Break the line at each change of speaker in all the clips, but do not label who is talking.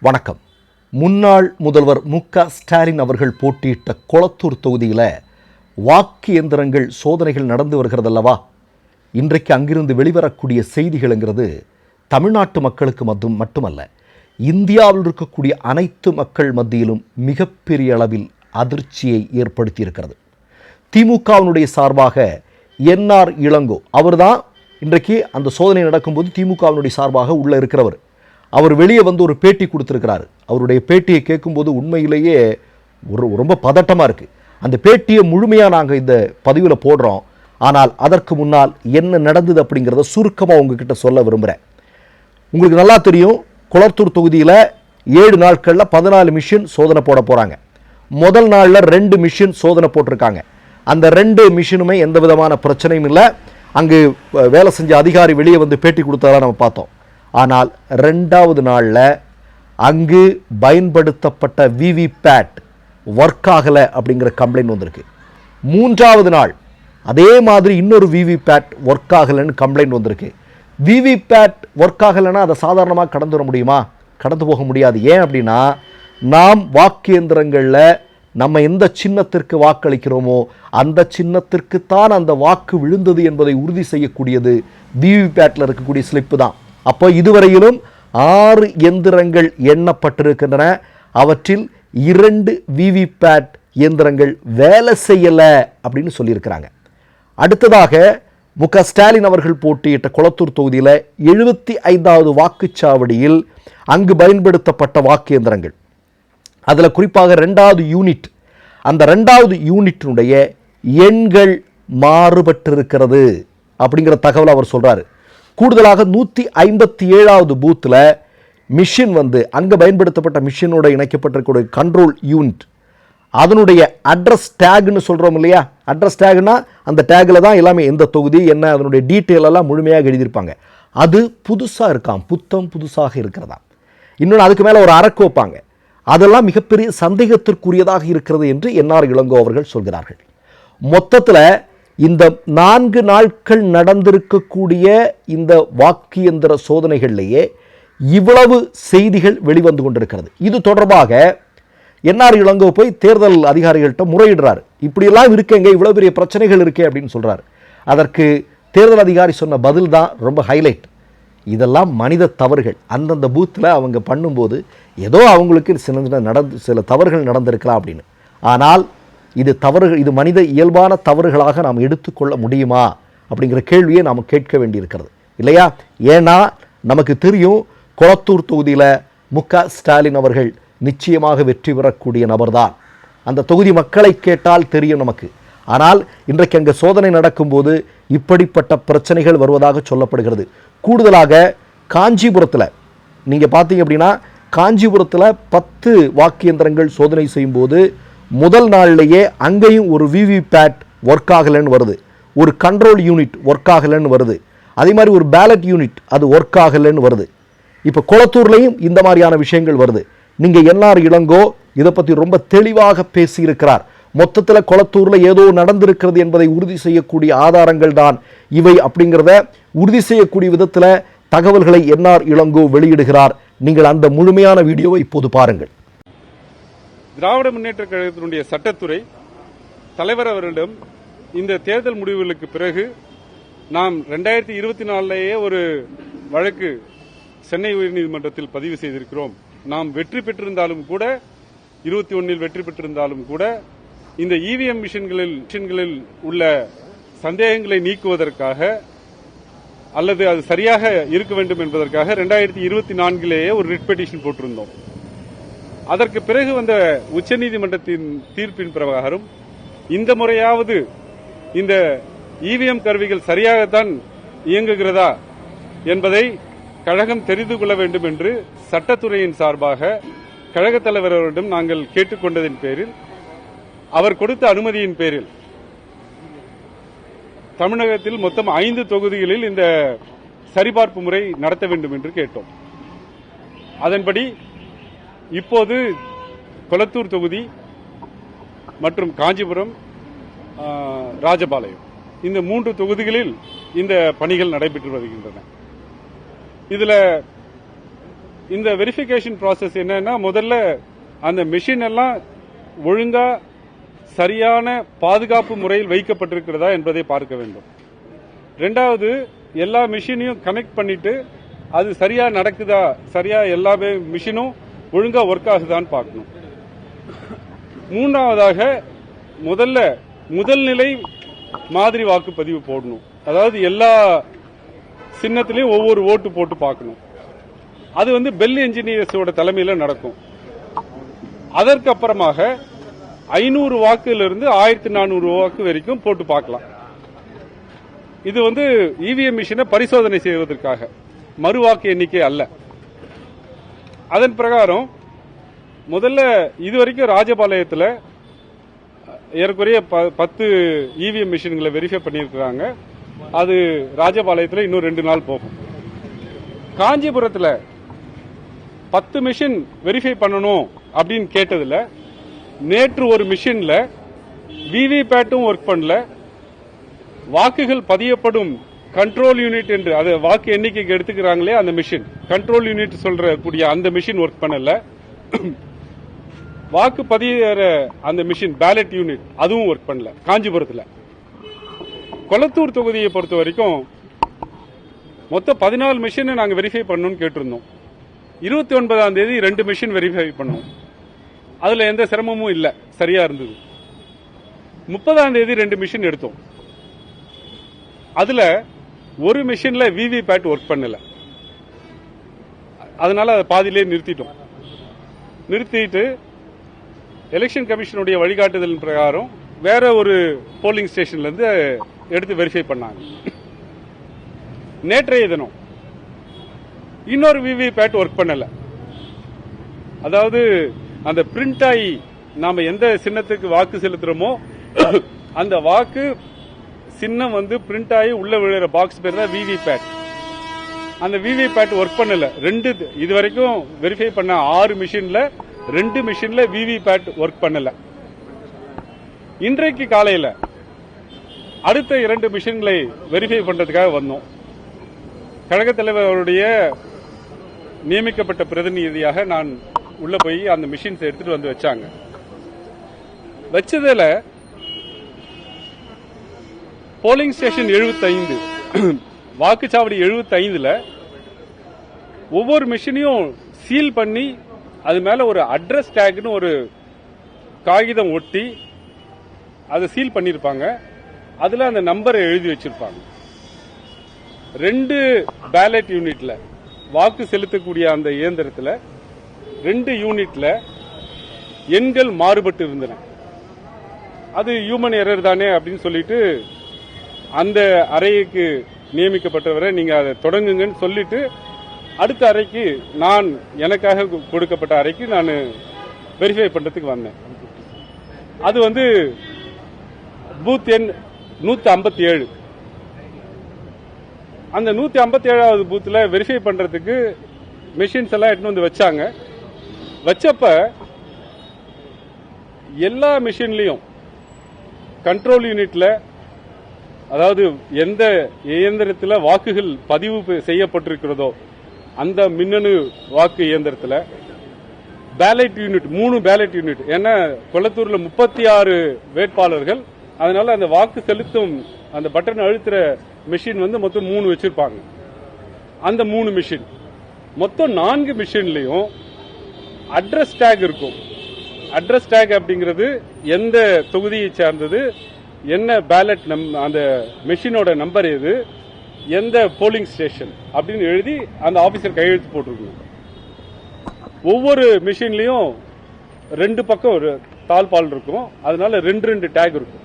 வணக்கம். முன்னாள் முதல்வர் மு.க. ஸ்டாலின் அவர்கள் போட்டியிட்ட கொளத்தூர் தொகுதியில் வாக்கு இயந்திரங்கள் சோதனைகள் நடந்து வருகிறதல்லவா? இன்றைக்கு அங்கிருந்து வெளிவரக்கூடிய செய்திகள்ங்கிறது தமிழ்நாட்டு மக்களுக்கு மட்டுமல்ல, இந்தியாவில் இருக்கக்கூடிய அனைத்து மக்கள் மத்தியிலும் மிகப்பெரிய அளவில் அதிர்ச்சியை ஏற்படுத்தி இருக்கிறது. திமுகவினுடைய சார்பாக என்.ஆர். இளங்கோ அவர்தான் இன்றைக்கு அந்த சோதனை நடக்கும்போது திமுகவினுடைய சார்பாக உள்ள இருக்கிறவர். அவர் வெளியே வந்து ஒரு பேட்டி கொடுத்துருக்கிறார். அவருடைய பேட்டியை கேட்கும்போது உண்மையிலேயே ரொம்ப பதட்டமாக இருக்குது. அந்த பேட்டியை முழுமையாக நாங்கள் இந்த பதிவில் போடுறோம். ஆனால் அதற்கு முன்னால் என்ன நடந்தது அப்படிங்கிறத சுருக்கமாக உங்ககிட்ட சொல்ல விரும்புகிறேன். உங்களுக்கு நல்லா தெரியும், கொளத்தூர் தொகுதியில் 7 நாட்களில் 14 மிஷின் சோதனை போட போகிறாங்க. முதல் நாளில் 2 மிஷின் சோதனை போட்டிருக்காங்க. அந்த 2 மிஷினுமே எந்த விதமான பிரச்சனையும் இல்லை. அங்கு வேலை செஞ்ச அதிகாரி வெளியே வந்து பேட்டி கொடுத்ததெல்லாம் நம்ம பார்த்தோம். ஆனால் 2வது நாளில் அங்கு பயன்படுத்தப்பட்ட விவிபேட் ஒர்க் ஆகலை அப்படிங்கிற கம்ப்ளைண்ட் வந்திருக்கு. 3வது நாள் அதே மாதிரி இன்னொரு விவிபேட் ஒர்க் ஆகலைன்னு கம்ப்ளைண்ட் வந்திருக்கு. விவிபேட் ஒர்க் ஆகலைன்னா அதை சாதாரணமாக கடந்து வர முடியுமா? கடந்து போக முடியாது. ஏன் அப்படின்னா, நாம் வாக்கு இயந்திரங்களில் நம்ம எந்த சின்னத்திற்கு வாக்களிக்கிறோமோ அந்த சின்னத்திற்குத்தான் அந்த வாக்கு விழுந்தது என்பதை உறுதி செய்யக்கூடியது விவிபேட்டில் இருக்கக்கூடிய ஸ்லிப்பு தான். அப்போ இதுவரையிலும் 6 எந்திரங்கள் எண்ணப்பட்டிருக்கின்றன. அவற்றில் 2 விவிபேட் இயந்திரங்கள் வேலை செய்யலை அப்படின்னு சொல்லியிருக்கிறாங்க. அடுத்ததாக மு.க. ஸ்டாலின் அவர்கள் போட்டியிட்ட கொளத்தூர் தொகுதியில் 75வது வாக்குச்சாவடியில் அங்கு பயன்படுத்தப்பட்ட வாக்கு இயந்திரங்கள், அதில் குறிப்பாக 2வது யூனிட், அந்த 2வது யூனிட்டினுடைய எண்கள் மாறுபட்டிருக்கிறது அப்படிங்கிற தகவல் அவர் சொல்கிறார். கூடுதலாக 157வது பூத்தில் மிஷின் வந்து அங்கே பயன்படுத்தப்பட்ட மிஷினோட இணைக்கப்பட்டிருக்கக்கூடிய கண்ட்ரோல் யூனிட், அதனுடைய அட்ரஸ் டேக்னு சொல்கிறோம் இல்லையா? அட்ரஸ் டேக்னா அந்த டேக்கில் தான் எல்லாமே எந்த தொகுதி என்ன அதனுடைய டீட்டெயில் எல்லாம் முழுமையாக எழுதியிருப்பாங்க. அது புதுசாக இருக்காம், புதுசாக இருக்கிறதா. இன்னொன்று அதுக்கு மேலே ஒரு அரக்கு வைப்பாங்க. அதெல்லாம் மிகப்பெரிய சந்தேகத்திற்குரியதாக இருக்கிறது என்று என்.ஆர். இளங்கோ அவர்கள் சொல்கிறார்கள். மொத்தத்தில் இந்த 4 நாட்கள் நடந்திருக்கக்கூடிய இந்த வாக்கு இயந்திர சோதனைகளிலேயே இவ்வளவு செய்திகள் வெளிவந்து கொண்டிருக்கிறது. இது தொடர்பாக என்.ஆர். இளங்கோ போய் தேர்தல் அதிகாரிகள்கிட்ட முறையிடுறார். இப்படியெல்லாம் இருக்கேங்க, இவ்வளோ பெரிய பிரச்சனைகள் இருக்கே அப்படின்னு சொல்கிறார். அதற்கு தேர்தல் அதிகாரி சொன்ன பதில் தான் ரொம்ப ஹைலைட். இதெல்லாம் மனித தவறுகள். அந்தந்த பூத்தில் அவங்க பண்ணும்போது ஏதோ அவங்களுக்கு சில தவறுகள் நடந்திருக்கலாம் அப்படின்னு. ஆனால் இது தவறுகள், இது மனித இயல்பான தவறுகளாக நாம் எடுத்துக்கொள்ள முடியுமா அப்படிங்கிற கேள்வியை நாம் கேட்க வேண்டியிருக்கிறது இல்லையா? ஏன்னா நமக்கு தெரியும், கொளத்தூர் தொகுதியில் மு.க. ஸ்டாலின் அவர்கள் நிச்சயமாக வெற்றி பெறக்கூடிய நபர்தான். அந்த தொகுதி மக்களை கேட்டால் தெரியும் நமக்கு. ஆனால் இன்றைக்கு அங்கே சோதனை நடக்கும்போது இப்படிப்பட்ட பிரச்சனைகள் வருவதாக சொல்லப்படுகிறது. கூடுதலாக காஞ்சிபுரத்தில் நீங்கள் பார்த்தீங்க அப்படின்னா, காஞ்சிபுரத்தில் 10 வாக்கு இயந்திரங்கள் சோதனை செய்யும்போது முதல் நாள்லேயே அங்கேயும் ஒரு விவிபேட் ஒர்க் ஆகலைன்னு வருது, ஒரு கண்ட்ரோல் யூனிட் ஒர்க் ஆகலைன்னு வருது, அதே மாதிரி ஒரு பேலட் யூனிட் அது ஒர்க் ஆகலைன்னு வருது. இப்போ கொளத்தூர்லையும் இந்த மாதிரியான விஷயங்கள் வருது. நீங்கள் என்.ஆர். இளங்கோ இதை பற்றி ரொம்ப தெளிவாக பேசியிருக்கிறார். மொத்தத்தில் கொளத்தூரில் ஏதோ நடந்திருக்கிறது என்பதை உறுதி செய்யக்கூடிய ஆதாரங்கள் தான் இவை அப்படிங்கிறத உறுதி செய்யக்கூடிய விதத்தில் தகவல்களை என்.ஆர். இளங்கோ வெளியிடுகிறார். நீங்கள் அந்த முழுமையான வீடியோவை இப்போது பாருங்கள்.
திராவிட முன்னேற்ற கழகத்தினுடைய சட்டத்துறை தலைவர் அவரிடம் இந்த தேர்தல் முடிவுகளுக்கு பிறகு நாம் 2024 ஒரு வழக்கு சென்னை உயர்நீதிமன்றத்தில் பதிவு செய்திருக்கிறோம். நாம் வெற்றி பெற்றிருந்தாலும் கூட, 21 வெற்றி பெற்றிருந்தாலும் கூட, இந்த இவிஎம் மிஷின்களில் உள்ள சந்தேகங்களை நீக்குவதற்காக அல்லது அது சரியாக இருக்க வேண்டும் என்பதற்காக 2024 ஒரு ரிட் பெட்டிஷன் போட்டிருந்தோம். அதற்கு பிறகு வந்த உச்சநீதிமன்றத்தின் தீர்ப்பின் பிரகாரம் இந்த முறையாவது இந்த இவிஎம் கருவிகள் சரியாகத்தான் இயங்குகிறதா என்பதை கழகம் தெரிந்து கொள்ள வேண்டும் என்று சட்டத்துறையின் சார்பாக கழகத் தலைவர் அவரிடம் நாங்கள் கேட்டுக்கொண்டதின் பேரில், அவர் கொடுத்த அனுமதியின் பேரில் தமிழகத்தில் மொத்தம் 5 தொகுதிகளில் இந்த சரிபார்ப்பு முறை நடத்த வேண்டும் என்று கேட்டோம். அதன்படி இப்போது கொளத்தூர் தொகுதி மற்றும் காஞ்சிபுரம், ராஜபாளையம் இந்த 3 தொகுதிகளில் இந்த பணிகள் நடைபெற்று வருகின்றன. இதில் இந்த வெரிஃபிகேஷன் ப்ராசஸ் என்னன்னா, முதல்ல அந்த மிஷின் எல்லாம் ஒழுங்கா சரியான பாதுகாப்பு முறையில் வைக்கப்பட்டிருக்கிறதா என்பதை பார்க்க வேண்டும். ரெண்டாவது, எல்லா மிஷினையும் கனெக்ட் பண்ணிட்டு அது சரியா நடக்குதா, சரியா எல்லா மிஷினும் ஒழுங்கா ஒர்க் ஆகுதான்னு பார்க்கணும். மூன்றாவதாக, முதல்நிலை மாதிரி வாக்குப்பதிவு போடணும். அதாவது எல்லா சின்னத்திலையும் ஒவ்வொரு ஓட்டு போட்டு பார்க்கணும். அது பெல் என்ஜினியர்ஸோட தலைமையில நடக்கும். அதற்கு அப்புறமாக 500 வாக்குலிருந்து 1400 வாக்கு வரைக்கும் போட்டு பார்க்கலாம். இது இவிஎம் மிஷினை பரிசோதனை செய்வதற்காக, மறுவாக்கு எண்ணிக்கை அல்ல. அதன் பிரகாரம் முதல்ல இதுவரைக்கும் ராஜபாளையத்தில் ஏறக்குறைய 10 இவிஎம் மிஷின்களை வெரிஃபை பண்ணியிருக்கிறாங்க. அது ராஜபாளையத்தில் இன்னும் 2 நாள் போகும். காஞ்சிபுரத்தில் 10 மிஷின் வெரிஃபை பண்ணணும் அப்படின்னு கேட்டதுல நேற்று ஒரு மிஷின்ல விவிபேட்டும் ஒர்க் பண்ணல, வாக்குகள் பதியப்படும் கண்ட்ரோல் யூனிட் என்று அது வாக்கு எண்ணிக்கைக்கு எடுத்துக்கிறாங்களே அந்த மிஷின், கண்ட்ரோல் யூனிட் சொல்ற கூடிய அந்த மிஷின் ஒர்க் பண்ணல. வாக்கு பதிகிற அந்த மிஷின் பேலட் யூனிட் அதுவும் ஒர்க் பண்ணல காஞ்சிபுரத்தில். கொளத்தூர் தொகுதியை பொறுத்த வரைக்கும் மொத்தம் 14 மிஷினை நாங்க வெரிஃபை பண்ணணும்னு கேட்டிருந்தோம். 29ஆம் தேதி 2 மிஷின் வெரிஃபை பண்ணோம். அதுல எந்த சிரமமும் இல்ல, சரியா இருந்தது. 30ஆம் தேதி 2 மிஷின் எடுத்தோம். அதுல ஒரு மிஷின்ல விவிபேட் ஒர்க் பண்ணல. அதனால அதை பாதியிலே நிறுத்திட்டு எலெக்ஷன் கமிஷனுடைய வழிகாட்டுதல் பிரகாரம் வேற ஒரு போலிங் ஸ்டேஷன்ல இருந்து எடுத்து வெரிஃபை பண்ணாங்க. நேற்றைய தினம் இன்னொரு விவிபேட் ஒர்க் பண்ணல. அதாவது அந்த பிரிண்ட் ஆகி நாம எந்த சின்னத்துக்கு வாக்கு செலுத்துறோமோ அந்த வாக்கு சின்னம் பிரிண்ட் ஆகி உள்ள விழுற பாக்ஸ் பேர் தான் விவிபேட். அந்த விவிபேட் ஒர்க் பண்ணல. இதுவரைக்கும் வெரிஃபை பண்ண 6 மிஷின்ல 2 மிஷின்ல விவிபேட் ஒர்க் பண்ணல. இன்றைக்கு காலையில அடுத்த 2 மிஷின்களை வெரிஃபை பண்றதுக்காக வந்தோம். கழக தலைவர் அவருடைய நியமிக்கப்பட்ட பிரதிநிதியாக நான் உள்ள போய் அந்த மிஷின்ஸ் எடுத்துட்டு வந்து வச்சாங்க. வச்சதுல போலிங் ஸ்டேஷன் 75 வாக்குச்சாவடி 75ல ஒவ்வொரு மிஷினையும் சீல் பண்ணி அது மேல ஒரு அட்ரஸ் டேக்னு ஒரு காகிதம் ஒட்டி அதை சீல் பண்ணிருப்பாங்க. அதுல அந்த நம்பரை எழுதி வச்சிருப்பாங்க. 2 பேலட் யூனிட்ல வாக்கு செலுத்தக்கூடிய அந்த இயந்திரத்தில் 2 யூனிட்ல எண்கள் மாறுபட்டு இருந்தன. அது ஹியூமன் எரர் தானே அப்படின்னு சொல்லிட்டு அந்த அறைக்கு நியமிக்கப்பட்டவரை நீங்க அதை தொடங்குங்கன்னு சொல்லிட்டு அடுத்த அறைக்கு எனக்காக கொடுக்கப்பட்ட அறைக்கு நான் வெரிஃபை பண்றதுக்கு வந்தேன். அது பூத் எண் 157. அந்த 157வது பூத்துல வெரிஃபை பண்றதுக்கு மெஷின்ஸ் எல்லாம் எடுத்து வந்து வச்சாங்க. வச்சப்ப எல்லா மிஷின்லயும் கண்ட்ரோல் யூனிட்ல, அதாவது எந்த இயந்திரத்தில் வாக்குகள் பதிவு செய்யப்பட்டிருக்கிறதோ அந்த மின்னணு வாக்கு இயந்திரத்தில் பேலட் யூனிட் 3 பேலட் யூனிட், ஏன்னா கொளத்தூர்ல 36 வேட்பாளர்கள், அதனால அந்த வாக்கு செலுத்தும் அந்த பட்டன் அழுத்துற மிஷின் மொத்தம் 3 வச்சிருப்பாங்க. அந்த 3 மிஷின் மொத்தம் 4 மிஷின்லயும் அட்ரஸ் டேக் இருக்கும். அட்ரஸ் டேக் அப்படிங்கிறது எந்த தொகுதியை சார்ந்தது, என்ன பேலட் அந்த மிஷினோட நம்பர் எது, எந்த போலிங் ஸ்டேஷன் அப்படின்னு எழுதி அந்த ஆபீசர் கையெழுத்து போட்டிருக்கணும். ஒவ்வொரு மிஷின்லயும் 2 பக்கம் ஒரு தாழ்பால் இருக்கும். அதனால 2 டேக் இருக்கும்.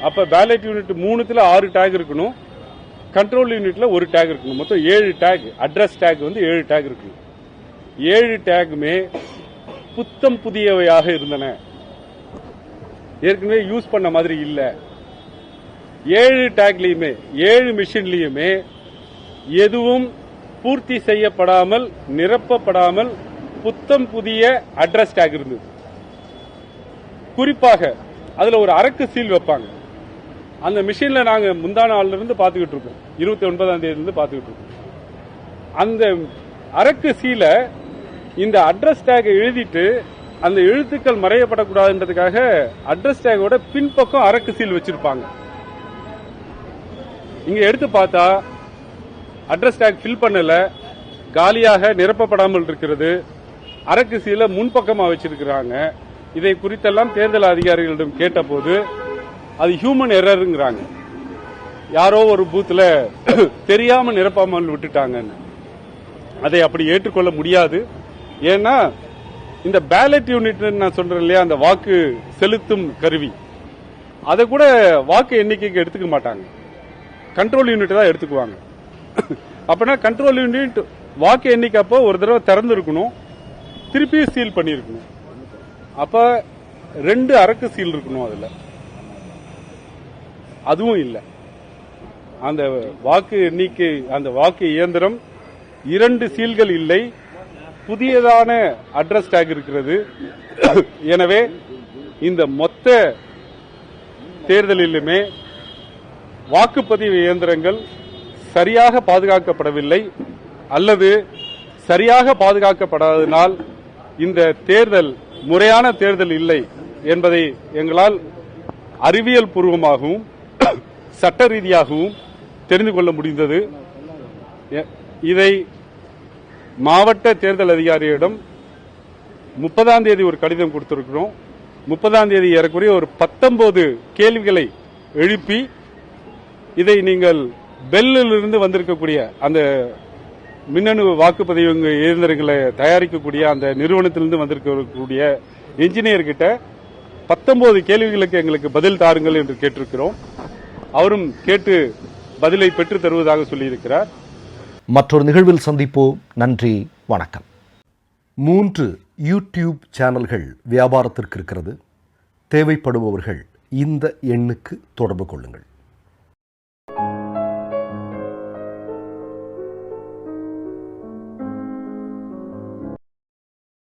அப்ப பேலட் யூனிட் 3த்துல 6 டேக் இருக்கணும், கண்ட்ரோல் யூனிட்ல 1 டேக் இருக்கணும். மொத்தம் 7 டேக். அட்ரஸ் டேக் 7 டேக் இருக்கு. 7 டேக்குமே புத்தம் புதியவையாக இருந்தன, ஏற்கனவே யூஸ் பண்ண மாதிரி இல்ல. 7 டேக்லயுமே 7 மிஷின்லயுமே எதுவும் பூர்த்தி செய்யப்படாமல் நிரப்பப்படாமல் புத்தம் புதிய அட்ரஸ் டேக் இருந்தது. குறிப்பாக அதுல ஒரு அரக்கு சீல் வைப்பாங்க. அந்த மிஷின்ல நாங்க முந்தான நாள்ல இருந்து பாத்துக்கிட்டு இருக்கோம், 29ஆம் தேதியிலிருந்து பாத்துக்கிட்டு இருக்கோம். அந்த அரக்கு சீல இந்த அட்ரஸ் டேக் எழுதிட்டு அந்த எழுத்துக்கள் மறையப்படக்கூடாதுன்றதுக்காக அட்ரஸ் டேகோட பின்பக்கம் அரக்கு சீல் வச்சிருப்பாங்க. இங்க எடுத்து பார்த்தா அட்ரஸ் டேக் ஃபில் பண்ணல, காலியாக நிரப்பப்படாமல் இருக்கிறது. அரக்கு சீல முன்பக்கமா வச்சிருக்கிறாங்க. இதை குறித்தெல்லாம் தேர்தல் அதிகாரிகளிடம் கேட்டபோது அது ஹியூமன் எரருங்கிறாங்க. யாரோ ஒரு பூத்துல தெரியாம நிரப்பாமல் விட்டுட்டாங்கன்னு. அதை அப்படி ஏற்றுக்கொள்ள முடியாது. ஏன்னா இந்த பேலட் யூனிட் நான் சொல்றேன் இல்லையா, அந்த வாக்கு செலுத்தும் கருவி, அதை கூட வாக்கு எண்ணிக்கைக்கு எடுத்துக்க மாட்டாங்க. கண்ட்ரோல் யூனிட் தான் எடுத்துக்குவாங்க. அப்படின்னா கண்ட்ரோல் யூனிட் வாக்கு எண்ணிக்கை அப்போ ஒரு தடவை திறந்து இருக்கணும், திருப்பி சீல் பண்ணிருக்கணும். அப்ப 2 அரக்கு சீல் இருக்கணும் அதுல. அதுவும் இல்லை. அந்த வாக்கு எண்ணிக்கை, அந்த வாக்கு இயந்திரம் 2 சீல்கள் இல்லை, புதியதான அட்ரஸ் டேக் இருக்கிறது. எனவே இந்த மொத்த தேர்தலிலுமே வாக்குப்பதிவு இயந்திரங்கள் சரியாக பாதுகாக்கப்படவில்லை, அல்லது சரியாக பாதுகாக்கப்படாததினால் இந்த தேர்தல் முறையான தேர்தல் இல்லை என்பதை எங்களால் அறிவியல் பூர்வமாகவும் சட்ட ரீதியாகவும் தெரிந்து கொள்ள முடிந்தது. இதை மாவட்ட தேர்தல் அதிகாரியிடம் 30ஆம் தேதி ஒரு கடிதம் கொடுத்திருக்கிறோம். 30ஆம் தேதி ஏறக்குறைய ஒரு 19 கேள்விகளை எழுப்பி, இதை நீங்கள் பெல்லிலிருந்து வந்திருக்கக்கூடிய அந்த மின்னணு வாக்குப்பதிவு இயந்திரங்களை தயாரிக்கக்கூடிய அந்த நிறுவனத்திலிருந்து வந்திருக்கக்கூடிய என்ஜினியர்கிட்ட 19 கேள்விகளுக்கு எங்களுக்கு பதில் தாருங்கள் என்று கேட்டிருக்கிறோம். அவரும் கேட்டு பதிலை பெற்றுத் தருவதாக சொல்லியிருக்கிறார்.
மற்றொரு நிகழ்வில் சந்திப்போம். நன்றி, வணக்கம். 3 யூடியூப் சேனல்கள் வியாபாரத்திற்கு இருக்கிறது. தேவைப்படுபவர்கள் இந்த எண்ணுக்கு தொடர்பு கொள்ளுங்கள்.